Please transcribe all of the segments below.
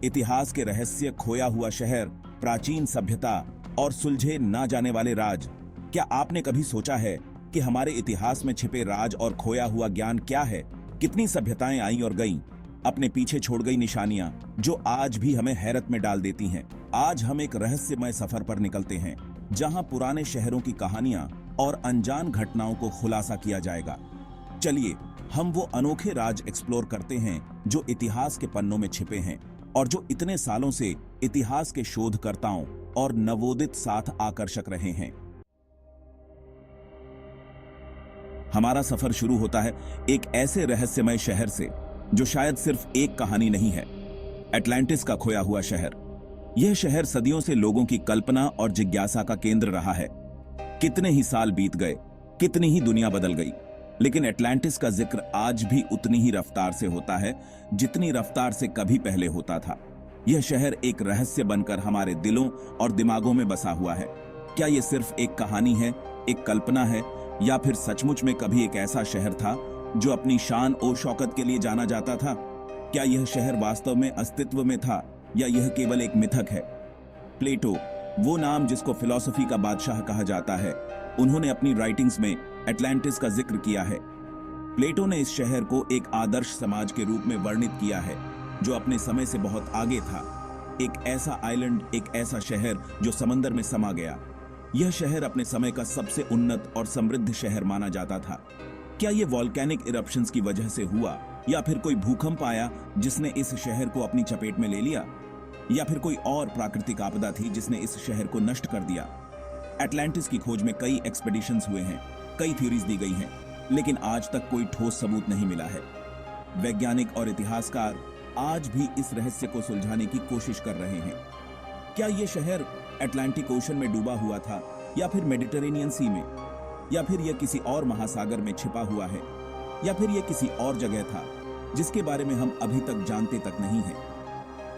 इतिहास के रहस्य, खोया हुआ शहर, प्राचीन सभ्यता और सुलझे ना जाने वाले राज। क्या आपने कभी सोचा है कि हमारे इतिहास में छिपे राज और खोया हुआ ज्ञान क्या है? कितनी सभ्यताएं आईं और गईं, अपने पीछे छोड़ गई निशानियां जो आज भी हमें हैरत में डाल देती हैं। आज हम एक रहस्यमय सफर पर निकलते हैं, जहां पुराने शहरों की कहानियां और अनजान घटनाओं को खुलासा किया जाएगा। चलिए हम वो अनोखे राज एक्सप्लोर करते हैं जो इतिहास के पन्नों में छिपे हैं और जो इतने सालों से इतिहास के शोधकर्ताओं और नवोदित साथ आकर्षक रहे हैं। हमारा सफर शुरू होता है एक ऐसे रहस्यमय शहर से जो शायद सिर्फ एक कहानी नहीं है, एटलांटिस का खोया हुआ शहर। यह शहर सदियों से लोगों की कल्पना और जिज्ञासा का केंद्र रहा है। कितने ही साल बीत गए, कितनी ही दुनिया बदल गई, लेकिन एटलांटिस का जिक्र आज भी उतनी ही रफ्तार से होता है जितनी रफ्तार से कभी पहले होता था। यह शहर एक रहस्य बनकर हमारे दिलों और दिमागों में बसा हुआ है। क्या यह सिर्फ एक कहानी है, एक कल्पना है, या फिर सचमुच में कभी एक ऐसा शहर था जो अपनी शान और शौकत के लिए जाना जाता था? क्या यह शहर वास्तव में अस्तित्व में था या यह केवल एक मिथक है? प्लेटो, वो नाम जिसको फिलॉसफी का बादशाह कहा जाता है, उन्होंने अपनी राइटिंग्स में एटलांटिस का जिक्र किया है। प्लेटो ने इस शहर को एक आदर्श समाज के रूप में वर्णित किया है जो अपने समय से बहुत आगे था। एक ऐसा आइलैंड, एक ऐसा शहर जो समंदर में समा गया। यह शहर अपने समय का सबसे उन्नत और समृद्ध शहर माना जाता था। क्या यह वॉल्केनिक इरप्शंस की वजह से हुआ, या फिर कोई भूकंप आया जिसने इस शहर को अपनी चपेट में ले लिया, या फिर कोई और प्राकृतिक आपदा थी जिसने इस शहर को नष्ट कर दिया? एटलांटिस की खोज में कई एक्सपेडिशंस हुए हैं, कई थ्योरीज दी गई हैं, लेकिन आज तक कोई ठोस सबूत नहीं मिला है। वैज्ञानिक और इतिहासकार आज भी इस रहस्य को सुलझाने की कोशिश कर रहे हैं। क्या यह शहर अटलांटिक ओशन में डूबा हुआ था, या फिर मेडिटेरेनियन सी में, या फिर यह किसी और महासागर में छिपा हुआ है, या फिर यह किसी और जगह था जिसके बारे में हम अभी तक जानते तक नहीं हैं?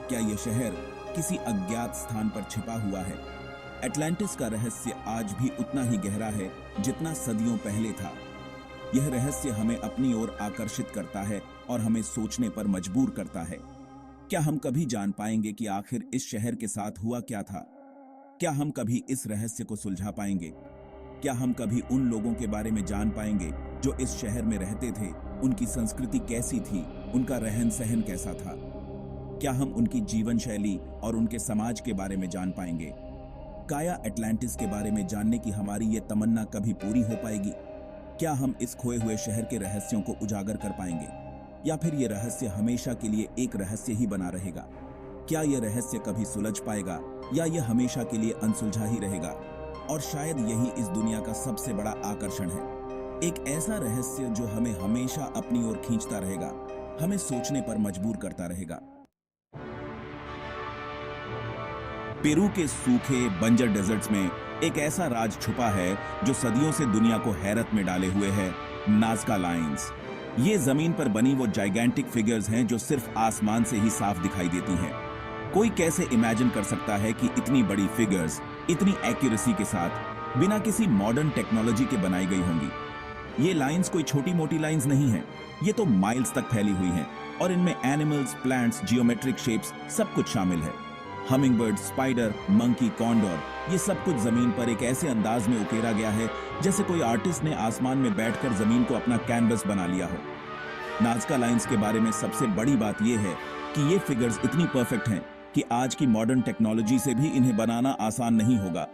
क्या यह शहर किसी अज्ञात स्थान पर छिपा हुआ है? एटलांटिस का रहस्य आज भी उतना ही गहरा है जितना सदियों पहले था। यह रहस्य हमें अपनी ओर आकर्षित करता है और हमें सोचने पर मजबूर करता है। क्या हम कभी जान पाएंगे कि आखिर इस शहर के साथ हुआ क्या था? क्या हम कभी इस रहस्य को सुलझा पाएंगे? क्या हम कभी उन लोगों के बारे में जान पाएंगे जो इस शहर में रहते थे? उनकी संस्कृति कैसी थी? उनका रहन सहन कैसा था? क्या हम उनकी जीवन शैली और उनके समाज के बारे में जान पाएंगे? क्या एटलांटिस के बारे में जानने की हमारी ये तमन्ना कभी पूरी हो पाएगी? क्या हम इस खोए हुए शहर के रहस्यों को उजागर कर पाएंगे, या फिर ये रहस्य हमेशा के लिए एक रहस्य ही बना रहेगा? क्या यह रहस्य कभी सुलझ पाएगा, या यह हमेशा के लिए अनसुलझा ही रहेगा? और शायद यही इस दुनिया का सबसे बड़ा आकर्षण है, एक ऐसा रहस्य जो हमें हमेशा अपनी ओर खींचता रहेगा, हमें सोचने पर मजबूर करता रहेगा। पेरू के सूखे बंजर डेजर्ट्स में एक ऐसा राज छुपा है जो सदियों से दुनिया को हैरत में डाले हुए है, नाज़का लाइंस। ये जमीन पर बनी वो जाइगेंटिक फिगर्स हैं जो सिर्फ आसमान से ही साफ दिखाई देती हैं। कोई कैसे इमेजिन कर सकता है कि इतनी बड़ी फिगर्स इतनी एक्यूरेसी के साथ बिना किसी मॉडर्न टेक्नोलॉजी के बनाई गई होंगी? ये लाइंस कोई छोटी मोटी लाइंस नहीं हैं, ये तो माइल्स तक फैली हुई हैं, और इनमें एनिमल्स, प्लांट्स, जियोमेट्रिक शेप्स सब कुछ शामिल है। हमिंगबर्ड, स्पाइडर, मंकी, कॉन्डोर, ये सब कुछ जमीन पर एक ऐसे अंदाज में उकेरा गया है जैसे कोई आर्टिस्ट ने आसमान में बैठकर जमीन को अपना कैनवस बना लिया हो। नाज़का लाइंस के बारे में सबसे बड़ी बात यह है कि ये फिगर्स इतनी परफेक्ट हैं कि आज की मॉडर्न टेक्नोलॉजी से भी इन्हें बनाना आसान नहीं होगा।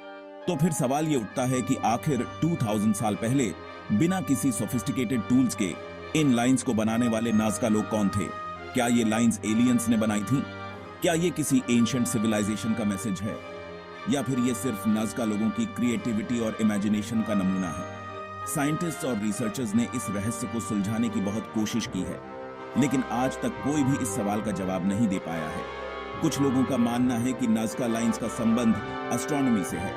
तो फिर सवाल ये उठता है कि आखिर 2000 साल पहले बिना किसी सोफिस्टिकेटेड टूल्स के इन लाइंस को बनाने वाले नाज़का लोग कौन थे? क्या ये लाइंस एलियंस ने बनाई थी? क्या ये किसी एंशिएंट सिविलाइजेशन का मैसेज है, या फिर ये सिर्फ नाज़का लोगों की क्रिएटिविटी और इमेजिनेशन का नमूना है? साइंटिस्ट्स और रिसर्चर्स ने इस रहस्य को सुलझाने की बहुत कोशिश की है, लेकिन आज तक कोई भी इस सवाल का जवाब नहीं दे पाया है। कुछ लोगों का मानना है कि नाज़का लाइंस का संबंध एस्ट्रोनॉमी से है।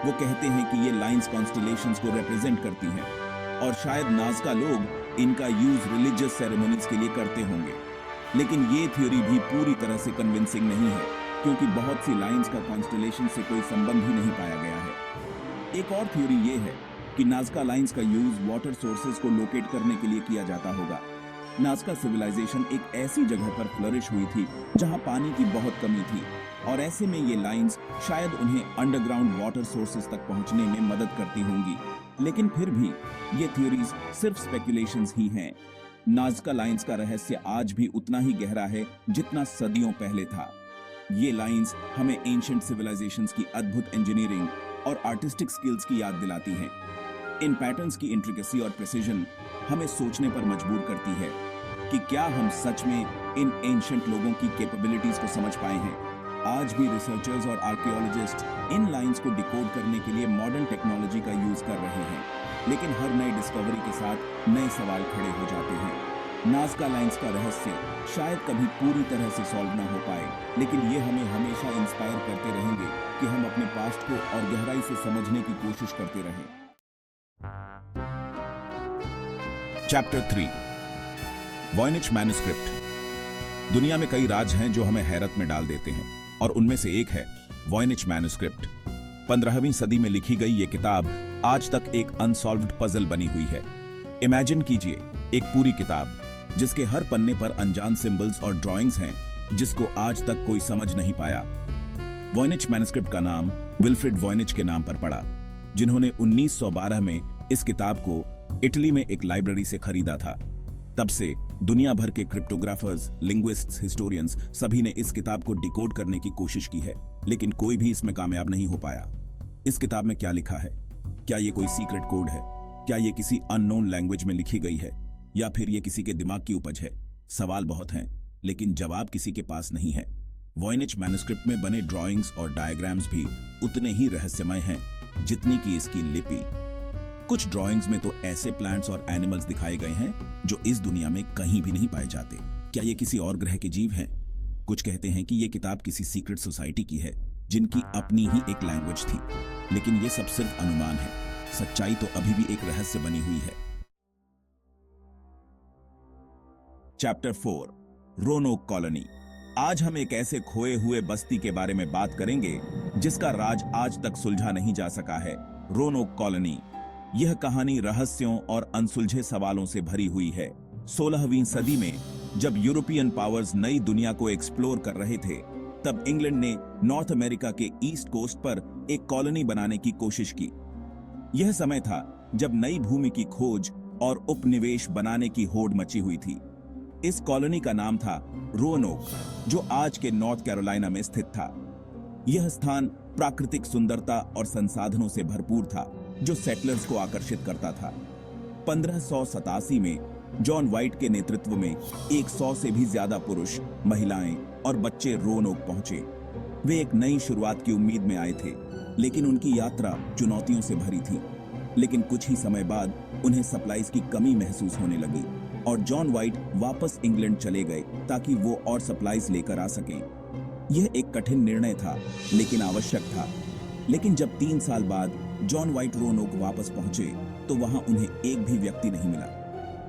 वो कहते हैं कि ये लाइंस कॉन्स्टेलेशंस को रिप्रेजेंट करती हैं, और शायद नाज़का लोग इनका यूज रिलीजियस सेरेमनीज के लिए करते होंगे। लेकिन ये थ्योरी भी पूरी तरह से कन्विंसिंग नहीं है, क्योंकि बहुत सी लाइंस का कॉन्स्टेलेशन से कोई संबंध ही नहीं पाया गया है। एक और थ्योरी ये है कि नाज़का लाइंस का यूज वाटर सोर्सेज को लोकेट करने के लिए किया जाता होगा। नाज़का सिविलाइजेशन एक ऐसी जगह पर फ्लरिश हुई थी जहां पानी की बहुत कमी थी, और ऐसे में ये लाइंस शायद उन्हें अंडरग्राउंड वाटर सोर्सेज तक पहुंचने में मदद करती होंगी। लेकिन फिर भी ये थ्योरीज सिर्फ स्पेकुलेशंस ही हैं। नाज़का लाइंस का रहस्य आज भी उतना ही गहरा है जितना सदियों पहले था। ये लाइंस हमें एंशिएंट सिविलाइजेशंस की अद्भुत इंजीनियरिंग और आर्टिस्टिक स्किल्स की याद दिलाती हैं। इन पैटर्न्स की इंट्रिकेसी और प्रिसिजन हमें सोचने पर मजबूर करती है कि क्या हम सच में इन एंशिएंट लोगों की कैपेबिलिटीज को समझ पाए हैं। आज भी रिसर्चर्स और आर्कियोलॉजिस्ट इन लाइंस को डिकोड करने के लिए मॉडर्न टेक्नोलॉजी का यूज कर रहे हैं, लेकिन हर नई डिस्कवरी के साथ नए सवाल खड़े हो जाते हैं। नाज़का लाइंस का रहस्य शायद कभी पूरी तरह से सॉल्व ना हो पाए, लेकिन ये हमें हमेशा इंस्पायर करते रहेंगे कि हम अपने पास्ट को और गहराई से समझने की कोशिश करते रहें। Chapter 3 Voynich manuscript. दुनिया में कई राज हैं जो हमें हैरत में डाल देते हैं, और उनमें से एक है वॉयनिच मैन्युस्क्रिप्ट। 15वीं सदी में लिखी गई ये किताब आज तक एक अनसॉल्व्ड पजल बनी हुई है। इमेजिन कीजिए एक पूरी किताब जिसके हर पन्ने पर अनजान सिंबल्स और ड्राइंग्स हैं जिसको आज तक कोई समझ नहीं पाया। वॉयनिच मैन्युस्क्रिप्ट का नाम विल्फ्रेड वॉयनिच के नाम पर पड़ा, जिन्होंने 1912 में इस किताब को इटली में एक लाइब्रेरी से खरीदा था। तब से दुनिया भर के क्रिप्टोग्राफर्स, लिंग्विस्ट्स, हिस्टोरियंस सभी ने इस किताब को डिकोड करने की कोशिश की है, लेकिन कोई भी इसमें कामयाब नहीं हो पाया। इस किताब में क्या लिखा है? क्या ये कोई सीक्रेट कोड है? क्या ये किसी अननोन लैंग्वेज में लिखी गई है, या फिर ये किसी के दिमाग की उपज है? सवाल बहुत हैं, लेकिन जवाब किसी के पास नहीं है। वॉयनिच मैन्युस्क्रिप्ट में बने ड्राइंग्स और डायग्राम्स भी उतने ही रहस्यमय हैं जितनी कि इसकी लिपि। कुछ ड्राइंग्स में तो ऐसे प्लांट्स और एनिमल्स दिखाए गए हैं जो इस दुनिया में कहीं भी नहीं पाए जाते। क्या ये किसी और ग्रह के जीव हैं? कुछ कहते हैं कि ये किताब किसी सीक्रेट सोसाइटी की है जिनकी अपनी ही एक लैंग्वेज थी, लेकिन ये सब सिर्फ अनुमान है। सच्चाई तो अभी भी एक रहस्य बनी हुई है। Chapter 4 Roanoke colony. आज हम एक ऐसे खोए हुए बस्ती के बारे में बात करेंगे जिसका राज आज तक सुलझा नहीं जा सका है, रोनोक कॉलोनी। यह कहानी रहस्यों और अनसुलझे सवालों से भरी हुई है। 16वीं सदी में जब यूरोपियन पावर्स नई दुनिया को एक्सप्लोर कर रहे थे, तब इंग्लैंड ने नॉर्थ अमेरिका के ईस्ट कोस्ट पर एक कॉलोनी बनाने की कोशिश की। यह समय था जब नई भूमि की खोज और उपनिवेश बनाने की होड़ मची हुई थी। इस कॉलोनी का नाम था रोनोक, जो आज के नॉर्थ कैरोलिना में स्थित था। यह स्थान प्राकृतिक सुंदरता और संसाधनों से भरपूर था, जो सेटलर्स को आकर्षित करता था। 1587 में जॉन वाइट के नेतृत्व में 100 से भी ज्यादा पुरुष, महिलाएं और बच्चे रोनोक पहुंचे। वे एक नई शुरुआत की उम्मीद में आए थे, लेकिन उनकी यात्रा चुनौतियों से भरी थी। लेकिन कुछ ही समय बाद उन्हें सप्लाईज की कमी महसूस होने लगी और जॉन वाइट वापस इंग्लैंड चले गए ताकि वो और सप्लाईज लेकर आ सकें। यह एक कठिन निर्णय था, लेकिन आवश्यक था। लेकिन जब 3 साल बाद जॉन वाइट रोनोक वापस पहुंचे तो वहां उन्हें एक भी व्यक्ति नहीं मिला।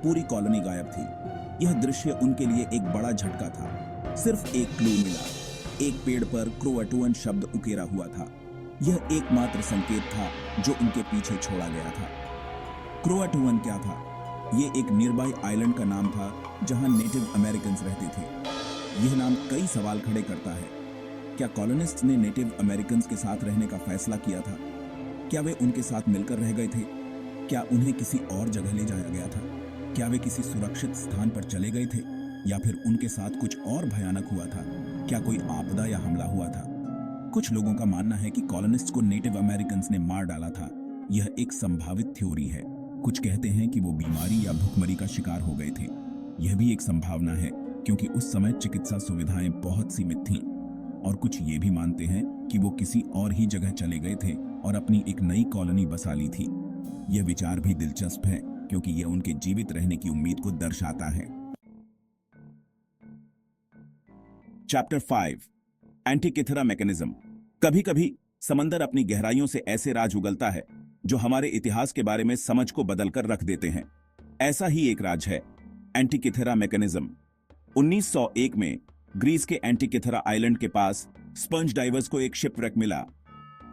पूरी कॉलोनी गायब थी। यह दृश्य उनके लिए एक बड़ा झटका था। सिर्फ एक क्लू मिला। एक पेड़ पर क्रोएटुअन शब्द उकेरा हुआ था। यह एकमात्र संकेत था जो उनके पीछे छोड़ा गया था। क्रोएटुअन क्या था? यह एक नियरबाई आइलैंड का नाम था जहां नेटिव अमेरिकन्स रहते थे। यह नाम कई सवाल खड़े करता है। क्या कॉलोनिस्ट्स ने नेटिव अमेरिकन्स के साथ रहने का फैसला किया था? क्या वे उनके साथ मिलकर रह गए थे? क्या उन्हें किसी और जगह ले जाया गया था? क्या वे किसी सुरक्षित स्थान पर चले गए थे, या फिर उनके साथ कुछ और भयानक हुआ था? क्या कोई आपदा या हमला हुआ था? कुछ लोगों का मानना है कि कॉलोनिस्ट्स को नेटिव अमेरिकन्स ने मार डाला था। यह एक संभावित थ्योरी है। कुछ कहते हैं कि वो बीमारी या भुखमरी का शिकार हो गए थे। यह भी एक संभावना है, क्योंकि उस समय चिकित्सा सुविधाएं बहुत सीमित थीं। और कुछ ये भी मानते हैं कि वो किसी और ही जगह चले गए थे और अपनी एक नई कॉलोनी बसा ली थी। यह विचार भी दिलचस्प है, क्योंकि यह उनके जीवित रहने की उम्मीद को दर्शाता है। Chapter 5 Antikythera mechanism. कभी कभी समंदर अपनी गहराइयों से ऐसे राज उगलता है जो हमारे इतिहास के बारे में समझ को बदलकर रख देते हैं। ऐसा ही एक राज है एंटीकिथेरा मैकेनिज्म। 1901 में ग्रीस के एंटीकिथेरा आइलैंड के पास स्पंज डाइवर्स को एक शिपरेक मिला।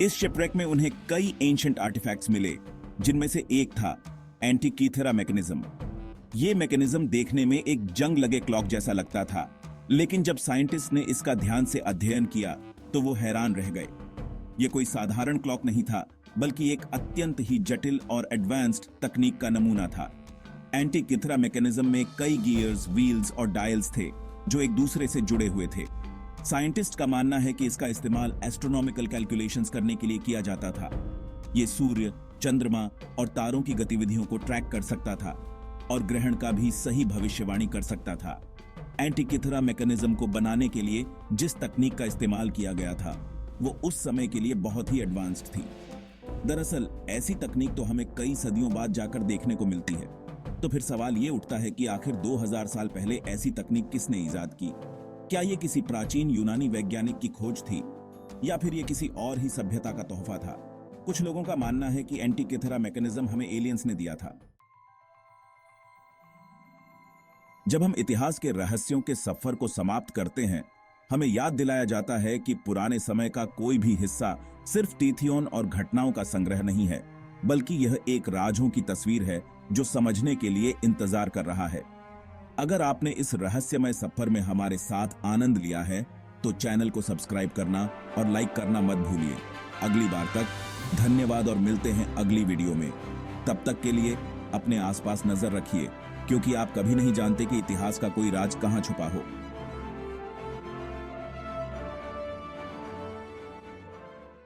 इस शिपरेक में उन्हें कई एंशिएंट आर्टिफैक्ट्स मिले, जिनमें से एक था एंटीकिथेरा मैकेनिज्म। ये मैकेनिज्म देखने में एक जंग लगे क्लॉक जैसा लगता था, लेकिन जब साइंटिस्ट ने इसका ध्यान से अध्ययन किया तो वो हैरान रह गए। ये कोई साधारण क्लॉक नहीं था, बल्कि एक अत्यंत ही जटिल और एडवांस्ड तकनीक का नमूना था। एंटीकिथरा मैकेनिज्म में कई गियर्स, व्हील्स और डायल्स थे जो एक दूसरे से जुड़े हुए थे। साइंटिस्ट का मानना है कि इसका इस्तेमाल एस्ट्रोनॉमिकल कैलकुलेशंस करने के लिए किया जाता था। ये सूर्य, चंद्रमा और तारों की गतिविधियों को ट्रैक कर सकता था और ग्रहण का भी सही भविष्यवाणी कर सकता था। एंटीकिथरा मैकेनिज्म को बनाने के लिए जिस तकनीक का इस्तेमाल किया गया था वो उस समय के लिए बहुत ही एडवांस्ड थी। दरअसल ऐसी तकनीक तो हमें कई सदियों बाद जाकर देखने को मिलती है। तो फिर सवाल ये उठता है कि आखिर 2000 साल पहले ऐसी तकनीक किसने ईजाद की? क्या ये किसी प्राचीन यूनानी वैज्ञानिक की खोज थी या फिर ये किसी और ही सभ्यता का तोहफा था? कुछ लोगों का मानना है कि एंटीकिथरा मैकेनिज्म हमें एलियंस ने दिया था। जब हम इतिहास के रहस्यों के सफर को समाप्त करते हैं, हमें याद दिलाया जाता है कि पुराने समय का कोई भी हिस्सा सिर्फ तिथियों और घटनाओं का संग्रह नहीं है, बल्कि यह एक राजों की तस्वीर है जो समझने के लिए इंतजार कर रहा है। अगर आपने इस रहस्यमय सफर में हमारे साथ आनंद लिया है तो चैनल को सब्सक्राइब करना और लाइक करना मत भूलिए। अगली बार तक धन्यवाद और मिलते हैं अगली वीडियो में। तब तक के लिए अपने आसपास नजर रखिए, क्योंकि आप कभी नहीं जानते कि इतिहास का कोई राज कहां छुपा हो।